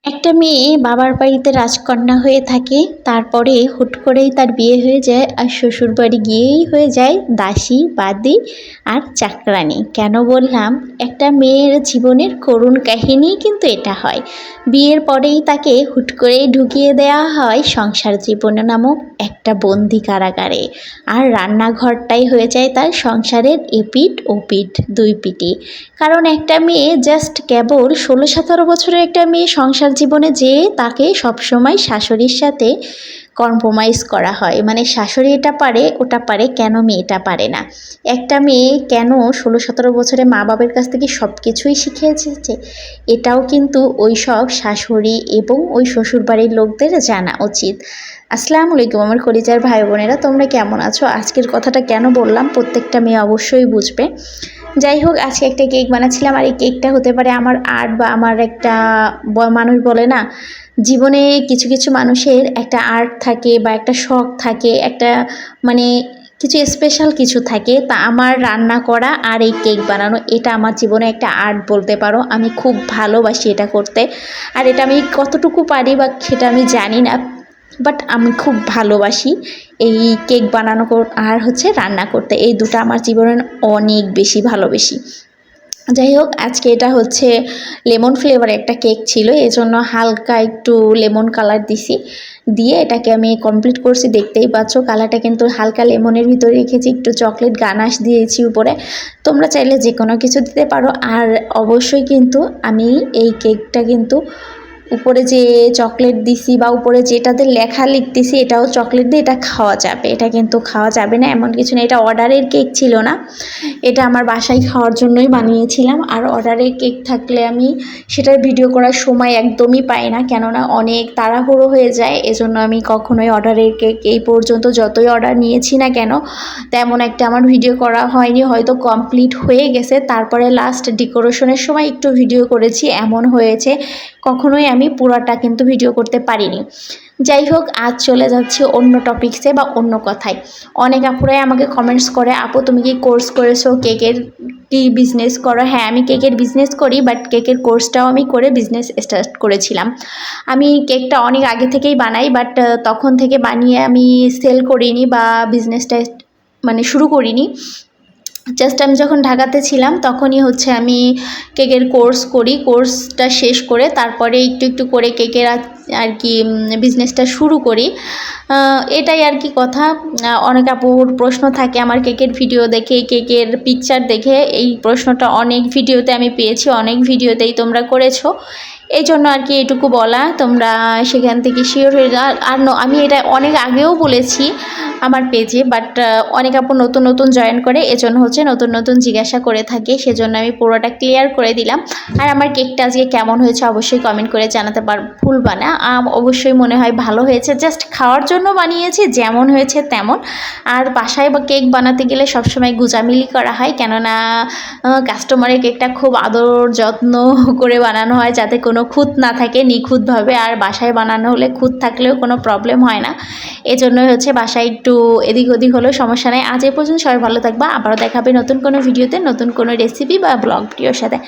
একটা মেয়ে বাবার বাড়িতে রাজকন্যা হয়ে থাকে, তারপরে হুট করেই তার বিয়ে হয়ে যায় আর শ্বশুরবাড়ি গিয়েই হয়ে যায় দাসী, বাদী আর চাকরানী। কেন বললাম? একটা মেয়ের জীবনের করুণ কাহিনীই কিন্তু এটা হয়। বিয়ের পরেই তাকে হুট করেই ঢুকিয়ে দেওয়া হয় সংসার জীবন নামক একটা বন্দি কারাগারে। আর রান্নাঘরটাই হয়ে যায় তার সংসারের এপিঠ ওপিঠ দুই পিঠে। কারণ একটা মেয়ে জাস্ট কেবল 16-17 বছরের একটা মেয়ে সংসার জীবনে যেয়ে তাকে সবসময় শাশুড়ির সাথে কম্প্রোমাইজ করা হয়, মানে শাশুড়ি এটা পারে ওটা পারে, কেন মেয়েটা পারে না? একটা মেয়ে কেন 16-17 বছরে মা বাবার কাছ থেকে সব কিছুই শিখে এসেছে, এটাও কিন্তু ওই সব শাশুড়ি এবং ওই শ্বশুরবাড়ির লোকদের জানা উচিত। আসসালামু আলাইকুম আমার কলিজার ভাই বোনেরা, তোমরা কেমন আছো? আজকের কথাটা কেন বললাম প্রত্যেকটা মেয়ে অবশ্যই বুঝবে। যাই হোক, আজকে একটা কেক বানাচ্ছিলাম, আর এই কেকটা হতে পারে আমার আর্ট বা আমার একটা মানুষ বলে না, জীবনে কিছু কিছু মানুষের একটা আর্ট থাকে বা একটা শখ থাকে, একটা মানে কিছু স্পেশাল কিছু থাকে। তা আমার রান্না করা আর এই কেক বানানো, এটা আমার জীবনে একটা আর্ট বলতে পারো। আমি খুব ভালোবাসি এটা করতে, আর এটা আমি কতটুকু পারি বা সেটা আমি জানি না, বাট আমি খুব ভালোবাসি এই কেক বানানো আর হচ্ছে রান্না করতে। এই দুটো আমার জীবনে অনেক বেশি ভালোবাসি। যাই হোক, আজকে এটা হচ্ছে লেমন ফ্লেভারের একটা কেক ছিল, এজন্য হালকা একটু লেমন কালার দিছি, দিয়ে এটাকে আমি কমপ্লিট করছি। দেখতেই পাচ্ছ কালারটা কিন্তু হালকা লেমনের ভিতরে রেখেছি, একটু চকলেট গানাশ দিয়েছি উপরে। তোমরা চাইলে যে কোনো কিছু দিতে পারো। আর অবশ্যই কিন্তু আমি এই কেকটা কিন্তু উপরে যে চকলেট দিছি বা উপরে যেটাতে লেখা লিখতেছি এটাও চকলেট দিয়ে, এটা খাওয়া যাবে, এটা কিন্তু খাওয়া যাবে না এমন কিছু না। এটা অর্ডারের কেক ছিল না, এটা আমার বাসায় খাওয়ার জন্যই বানিয়েছিলাম। আর অর্ডারের কেক থাকলে আমি সেটার ভিডিও করার সময় একদমই পাই না, কেননা অনেক তাড়াহুড়ো হয়ে যায়। এজন্য আমি কখনোই অর্ডারের কেক এই পর্যন্ত যতই অর্ডার নিয়েছি না কেন তেমন একটা আমার ভিডিও করা হয়নি। হয়তো কমপ্লিট হয়ে গেছে, তারপরে লাস্ট ডেকোরেশনের সময় একটু ভিডিও করেছি, এমন হয়েছে। কখনোই আমি পুরোটা কিন্তু ভিডিও করতে পারিনি। যাই হোক, আজ চলে যাচ্ছি অন্য টপিকসে বা অন্য কথায়। অনেক আপুরাই আমাকে কমেন্টস করে, আপু তুমি কি কোর্স করেছো, কেকের কি বিজনেস করো? হ্যাঁ, আমি কেকের বিজনেস করি, বাট কেকের কোর্সটাও আমি করে বিজনেস স্টার্ট করেছিলাম। আমি কেকটা অনেক আগে থেকেই বানাই, বাট তখন থেকে বানিয়ে আমি সেল করিনি বা বিজনেসটা মানে শুরু করিনি। জাস্ট আমি যখন ঢাকাতে ছিলাম তখনই হচ্ছে আমি কেকের কোর্স করি, কোর্সটা শেষ করে তারপরে একটু একটু করে কেকের আর কি বিজনেসটা শুরু করি। এটাই আর কি কথা। অনেক আপুর প্রশ্ন থাকে আমার কেকের ভিডিও দেখে, কেকের পিকচার দেখে। এই প্রশ্নটা অনেক ভিডিওতে আমি পেয়েছি, অনেক ভিডিওতেই তোমরা করেছো, এই জন্য আর কি এটুকু বলা, তোমরা সেখান থেকে শিওর হয়ে যাও। আর আমি এটা অনেক আগেও বলেছি আমার পেজে, বাট অনেক আপু নতুন নতুন জয়েন করে, এজন্য হচ্ছে নতুন নতুন জিজ্ঞাসা করে থাকে, সেজন্য আমি পুরোটা ক্লিয়ার করে দিলাম। আর আমার কেকটা আজকে কেমন হয়েছে অবশ্যই কমেন্ট করে জানাতে ভুলবা না। অবশ্যই মনে হয় ভালো হয়েছে, জাস্ট খাওয়ার জন্য বানিয়েছি, যেমন হয়েছে তেমন। আর বাসায় বা কেক বানাতে গেলে সবসময় গুজামিলি করা হয়, কেননা কাস্টমারের কেকটা খুব আদর যত্ন করে বানানো হয়, যাতে কোনো খুঁত না থাকে, নিখুঁতভাবে। আর বাসায় বানানো হলে খুঁত থাকলেও কোনো প্রবলেম হয় না, এজন্যই হচ্ছে বাসায় একটু এদিক ওদিক হলেও সমস্যা নেই। আজ এই পর্যন্ত, সবাই ভালো থাকবা, আবারও দেখাবে নতুন কোনো ভিডিওতে, নতুন কোনো রেসিপি বা ব্লগ ভিডিওর সাথে।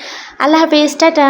আল্লাহ হাফেজ, টাটা।